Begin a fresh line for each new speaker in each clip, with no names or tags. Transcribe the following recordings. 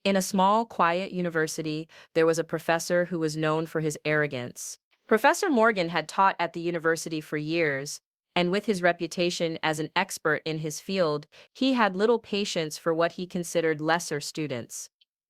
In a small, quiet university, there was a professor who was known for his arrogance. Professor Morgan had taught at the university for years, and with his reputation as an expert in his field, he had little patience for what he considered lesser students.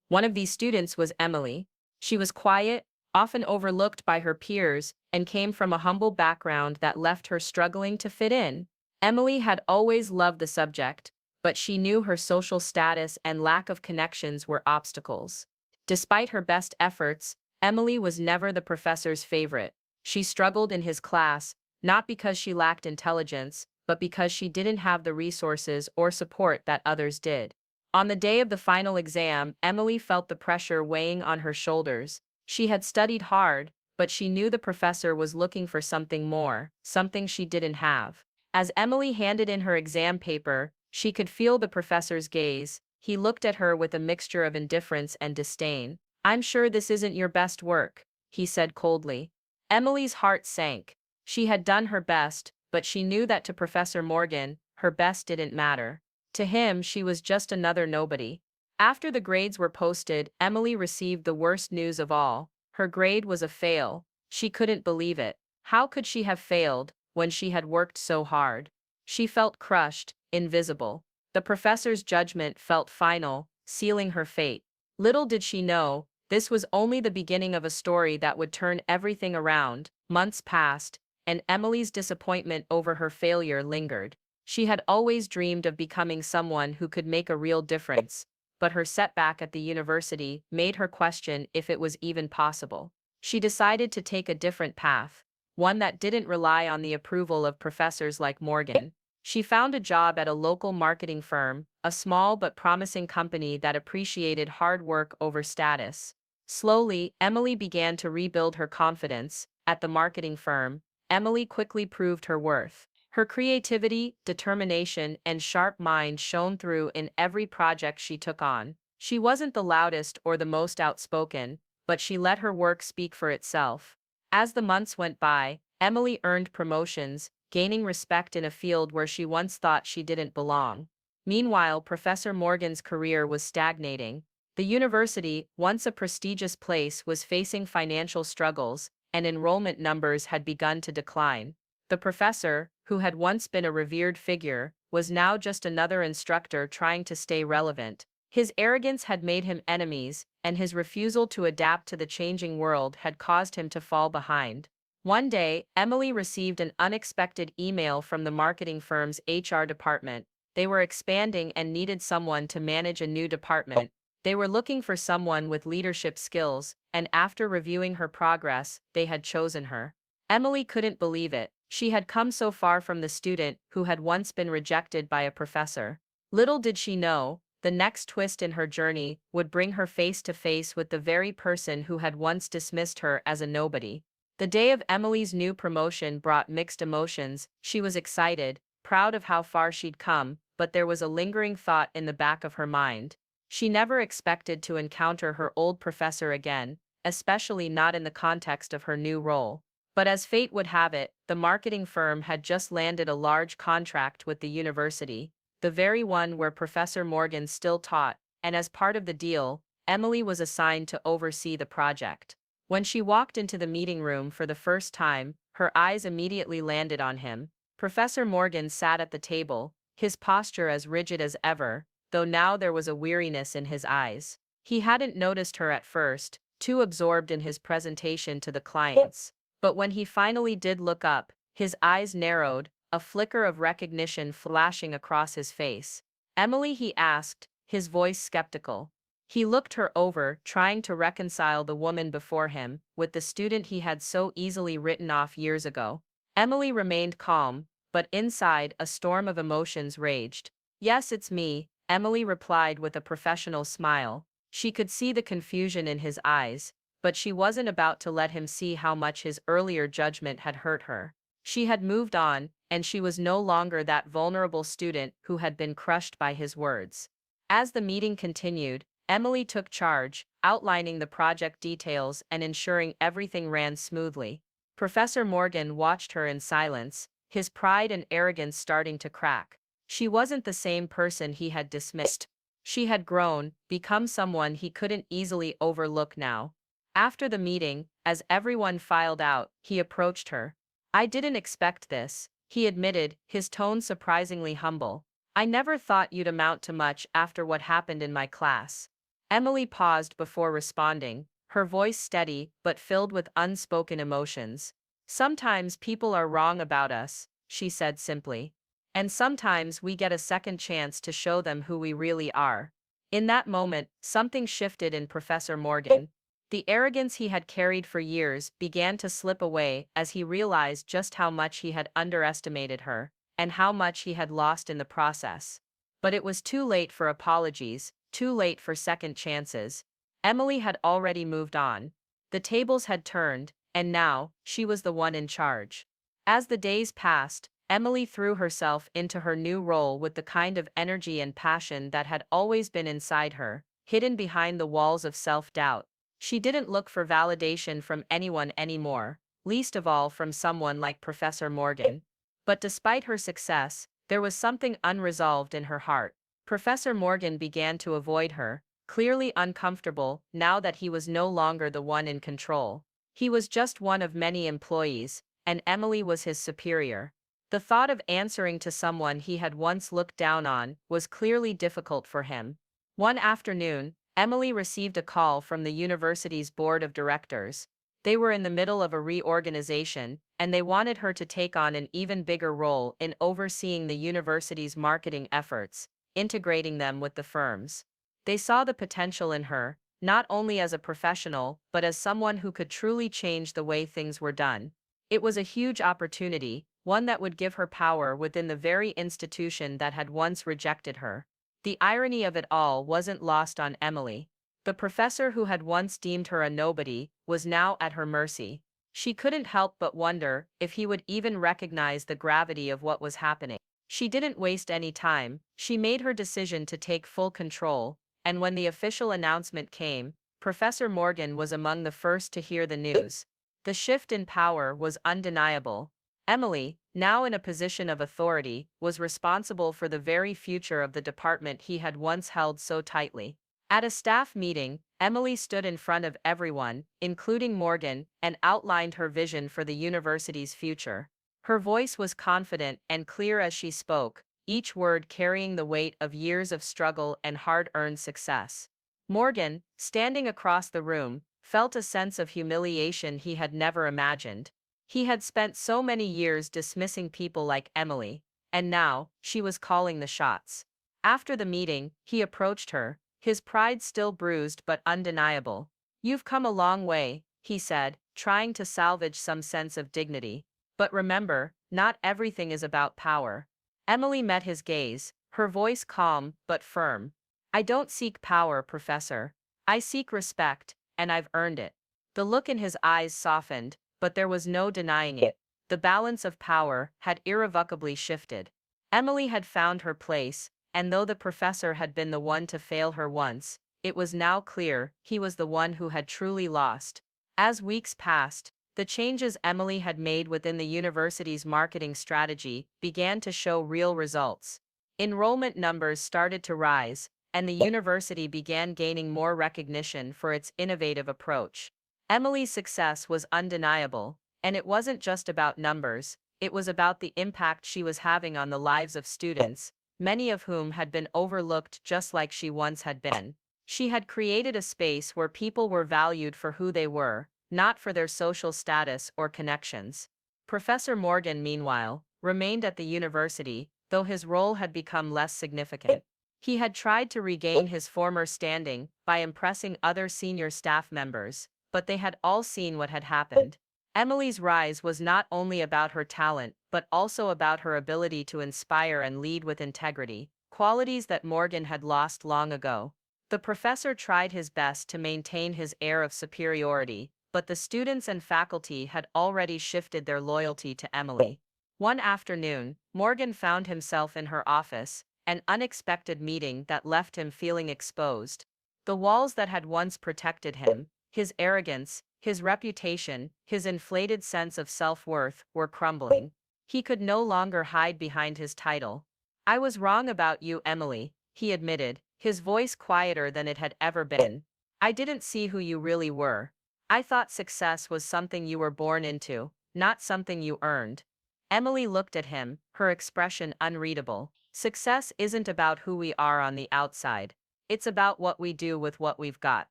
One of these students was Emily. She was quiet, often overlooked by her peers, and came from a humble background that left her struggling to fit in. Emily had always loved the subject, but she knew her social status and lack of connections were obstacles. Despite her best efforts, Emily was never the professor's favorite. She struggled in his class, not because she lacked intelligence, but because she didn't have the resources or support that others did. On the day of the final exam, Emily felt the pressure weighing on her shoulders. She had studied hard, but she knew the professor was looking for something more, something she didn't have. As Emily handed in her exam paper, she could feel the professor's gaze. He looked at her with a mixture of indifference and disdain. "I'm sure this isn't your best work," he said coldly. Emily's heart sank. She had done her best, but she knew that to Professor Morgan, her best didn't matter. To him, she was just another nobody. After the grades were posted, Emily received the worst news of all. Her grade was a fail. She couldn't believe it. How could she have failed when she had worked so hard? She felt crushed, invisible. The professor's judgment felt final, sealing her fate. Little did she know, this was only the beginning of a story that would turn everything around. Months passed, and Emily's disappointment over her failure lingered. She had always dreamed of becoming someone who could make a real difference, but her setback at the university made her question if it was even possible. She decided to take a different path, one that didn't rely on the approval of professors like Morgan. She found a job at a local marketing firm, a small but promising company that appreciated hard work over status. Slowly, Emily began to rebuild her confidence. At the marketing firm, Emily quickly proved her worth. Her creativity, determination, and sharp mind shone through in every project she took on. She wasn't the loudest or the most outspoken, but she let her work speak for itself. As the months went by, Emily earned promotions, gaining respect in a field where she once thought she didn't belong. Meanwhile, Professor Morgan's career was stagnating. The university, once a prestigious place, was facing financial struggles, and enrollment numbers had begun to decline. The professor, who had once been a revered figure, was now just another instructor trying to stay relevant. His arrogance had made him enemies, and his refusal to adapt to the changing world had caused him to fall behind. One day, Emily received an unexpected email from the marketing firm's HR department. They were expanding and needed someone to manage a new department. They were looking for someone with leadership skills, and after reviewing her progress, they had chosen her. Emily couldn't believe it. She had come so far from the student who had once been rejected by a professor. Little did she know, the next twist in her journey would bring her face to face with the very person who had once dismissed her as a nobody. The day of Emily's new promotion brought mixed emotions. She was excited, proud of how far she'd come, but there was a lingering thought in the back of her mind. She never expected to encounter her old professor again, especially not in the context of her new role. But as fate would have it, the marketing firm had just landed a large contract with the university, the very one where Professor Morgan still taught, and as part of the deal, Emily was assigned to oversee the project. When she walked into the meeting room for the first time, her eyes immediately landed on him. Professor Morgan sat at the table, his posture as rigid as ever, though now there was a weariness in his eyes. He hadn't noticed her at first, too absorbed in his presentation to the clients. But when he finally did look up, his eyes narrowed, a flicker of recognition flashing across his face. "Emily?" he asked, his voice skeptical. He looked her over, trying to reconcile the woman before him with the student he had so easily written off years ago. Emily remained calm, but inside, a storm of emotions raged. "Yes, it's me," Emily replied with a professional smile. She could see the confusion in his eyes, but she wasn't about to let him see how much his earlier judgment had hurt her. She had moved on, and she was no longer that vulnerable student who had been crushed by his words. As the meeting continued, Emily took charge, outlining the project details and ensuring everything ran smoothly. Professor Morgan watched her in silence, his pride and arrogance starting to crack. She wasn't the same person he had dismissed. She had grown, become someone he couldn't easily overlook now. After the meeting, as everyone filed out, he approached her. "I didn't expect this," he admitted, his tone surprisingly humble. "I never thought you'd amount to much after what happened in my class." Emily paused before responding, her voice steady but filled with unspoken emotions. "Sometimes people are wrong about us," she said simply. "And sometimes we get a second chance to show them who we really are." In that moment, something shifted in Professor Morgan. The arrogance he had carried for years began to slip away as he realized just how much he had underestimated her, and how much he had lost in the process. But it was too late for apologies, too late for second chances. Emily had already moved on. The tables had turned, and now, she was the one in charge. As the days passed, Emily threw herself into her new role with the kind of energy and passion that had always been inside her, hidden behind the walls of self-doubt. She didn't look for validation from anyone anymore, least of all from someone like Professor Morgan. But despite her success, there was something unresolved in her heart. Professor Morgan began to avoid her, clearly uncomfortable now that he was no longer the one in control. He was just one of many employees, and Emily was his superior. The thought of answering to someone he had once looked down on was clearly difficult for him. One afternoon, Emily received a call from the university's board of directors. They were in the middle of a reorganization, and they wanted her to take on an even bigger role in overseeing the university's marketing efforts, integrating them with the firm's. They saw the potential in her, not only as a professional but as someone who could truly change the way things were done. It was a huge opportunity, one that would give her power within the very institution that had once rejected her. The irony of it all wasn't lost on Emily. The professor who had once deemed her a nobody was now at her mercy. She couldn't help but wonder if he would even recognize the gravity of what was happening. She didn't waste any time, she made her decision to take full control, and when the official announcement came, Professor Morgan was among the first to hear the news. The shift in power was undeniable. Emily, now in a position of authority, was responsible for the very future of the department he had once held so tightly. At a staff meeting, Emily stood in front of everyone, including Morgan, and outlined her vision for the university's future. Her voice was confident and clear as she spoke, each word carrying the weight of years of struggle and hard-earned success. Morgan, standing across the room, felt a sense of humiliation he had never imagined. He had spent so many years dismissing people like Emily, and now, she was calling the shots. After the meeting, he approached her, his pride still bruised but undeniable. "You've come a long way," he said, trying to salvage some sense of dignity. "But remember, not everything is about power." Emily met his gaze, her voice calm but firm. "I don't seek power, Professor. I seek respect, and I've earned it." The look in his eyes softened, but there was no denying it. The balance of power had irrevocably shifted. Emily had found her place, and though the professor had been the one to fail her once, it was now clear he was the one who had truly lost. As weeks passed, the changes Emily had made within the university's marketing strategy began to show real results. Enrollment numbers started to rise, and the university began gaining more recognition for its innovative approach. Emily's success was undeniable, and it wasn't just about numbers, it was about the impact she was having on the lives of students, many of whom had been overlooked just like she once had been. She had created a space where people were valued for who they were, not for their social status or connections. Professor Morgan, meanwhile, remained at the university, though his role had become less significant. He had tried to regain his former standing by impressing other senior staff members, but they had all seen what had happened. Emily's rise was not only about her talent but also about her ability to inspire and lead with integrity, qualities that Morgan had lost long ago. The professor tried his best to maintain his air of superiority, but the students and faculty had already shifted their loyalty to Emily. One afternoon, Morgan found himself in her office, an unexpected meeting that left him feeling exposed. The walls that had once protected him, his arrogance, his reputation, his inflated sense of self-worth, were crumbling. He could no longer hide behind his title. "I was wrong about you, Emily," he admitted, his voice quieter than it had ever been. I didn't see who you really were. I thought success was something you were born into, not something you earned. Emily looked at him, her expression unreadable. Success isn't about who we are on the outside. It's about what we do with what we've got.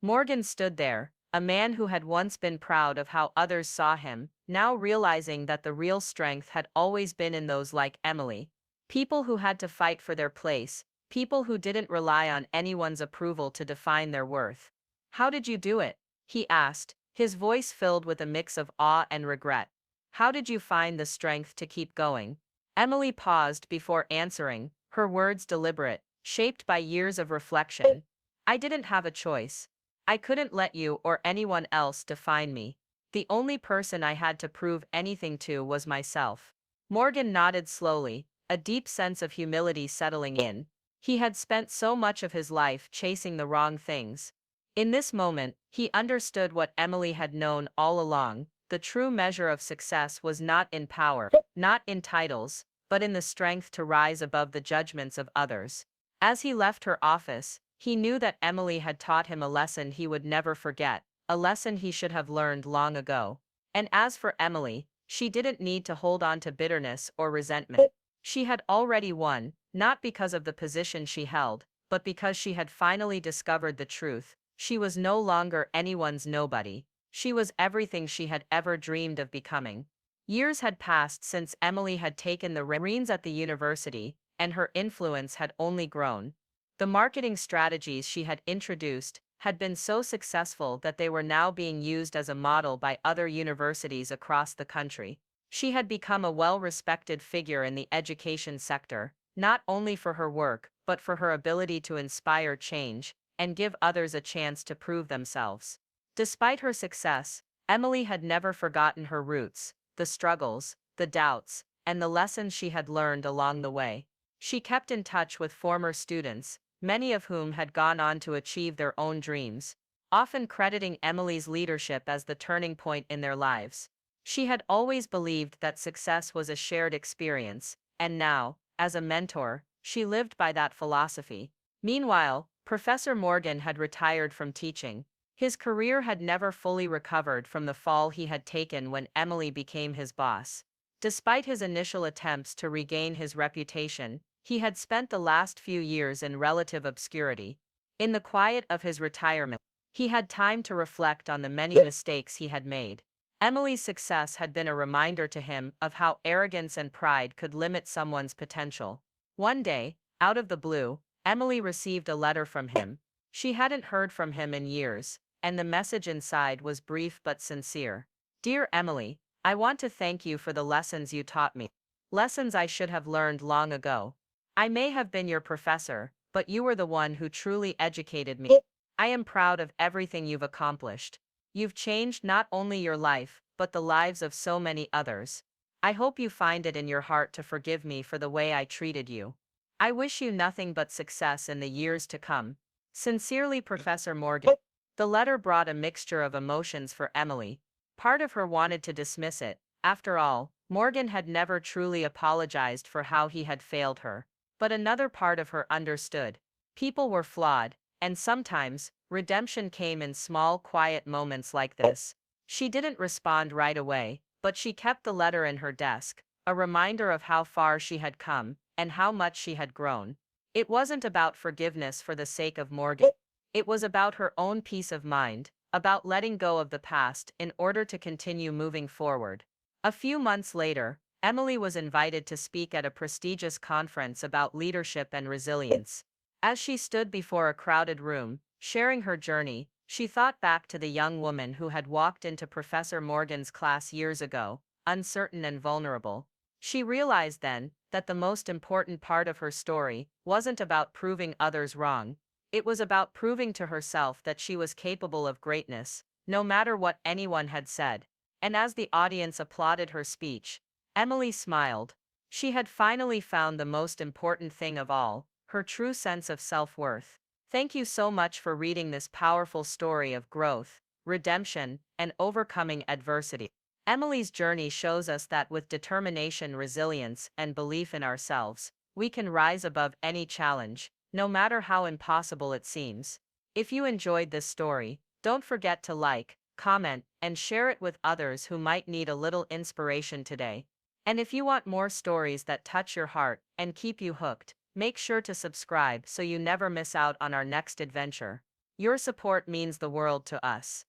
Morgan stood there, a man who had once been proud of how others saw him, now realizing that the real strength had always been in those like Emily. People who had to fight for their place, people who didn't rely on anyone's approval to define their worth. How did you do it? He asked, his voice filled with a mix of awe and regret. How did you find the strength to keep going? Emily paused before answering, her words deliberate, shaped by years of reflection. I didn't have a choice. I couldn't let you or anyone else define me. The only person I had to prove anything to was myself. Morgan nodded slowly, a deep sense of humility settling in. He had spent so much of his life chasing the wrong things. In this moment, he understood what Emily had known all along. The true measure of success was not in power, not in titles, but in the strength to rise above the judgments of others. As he left her office, he knew that Emily had taught him a lesson he would never forget, a lesson he should have learned long ago. And as for Emily, she didn't need to hold on to bitterness or resentment. She had already won, not because of the position she held, but because she had finally discovered the truth. She was no longer anyone's nobody. She was everything she had ever dreamed of becoming. Years had passed since Emily had taken the reins at the university, and her influence had only grown. The marketing strategies she had introduced had been so successful that they were now being used as a model by other universities across the country. She had become a well-respected figure in the education sector, not only for her work, but for her ability to inspire change and give others a chance to prove themselves. Despite her success, Emily had never forgotten her roots, the struggles, the doubts, and the lessons she had learned along the way. She kept in touch with former students, many of whom had gone on to achieve their own dreams, often crediting Emily's leadership as the turning point in their lives. She had always believed that success was a shared experience, and now, as a mentor, she lived by that philosophy. Meanwhile, Professor Morgan had retired from teaching. His career had never fully recovered from the fall he had taken when Emily became his boss. Despite his initial attempts to regain his reputation, he had spent the last few years in relative obscurity. In the quiet of his retirement, he had time to reflect on the many mistakes he had made. Emily's success had been a reminder to him of how arrogance and pride could limit someone's potential. One day, out of the blue, Emily received a letter from him. She hadn't heard from him in years, and the message inside was brief but sincere. Dear Emily, I want to thank you for the lessons you taught me. Lessons I should have learned long ago. I may have been your professor, but you were the one who truly educated me. I am proud of everything you've accomplished. You've changed not only your life, but the lives of so many others. I hope you find it in your heart to forgive me for the way I treated you. I wish you nothing but success in the years to come. Sincerely, Professor Morgan. The letter brought a mixture of emotions for Emily. Part of her wanted to dismiss it. After all, Morgan had never truly apologized for how he had failed her. But another part of her understood. People were flawed, and sometimes, redemption came in small, quiet moments like this. She didn't respond right away, but she kept the letter in her desk, a reminder of how far she had come, and how much she had grown. It wasn't about forgiveness for the sake of Morgan. It was about her own peace of mind, about letting go of the past in order to continue moving forward. A few months later, Emily was invited to speak at a prestigious conference about leadership and resilience. As she stood before a crowded room, sharing her journey, she thought back to the young woman who had walked into Professor Morgan's class years ago, uncertain and vulnerable. She realized then that the most important part of her story wasn't about proving others wrong. It was about proving to herself that she was capable of greatness, no matter what anyone had said. And as the audience applauded her speech, Emily smiled. She had finally found the most important thing of all, her true sense of self-worth. Thank you so much for reading this powerful story of growth, redemption, and overcoming adversity. Emily's journey shows us that with determination, resilience, and belief in ourselves, we can rise above any challenge, no matter how impossible it seems. If you enjoyed this story, don't forget to like, comment, and share it with others who might need a little inspiration today. And if you want more stories that touch your heart and keep you hooked, make sure to subscribe so you never miss out on our next adventure. Your support means the world to us.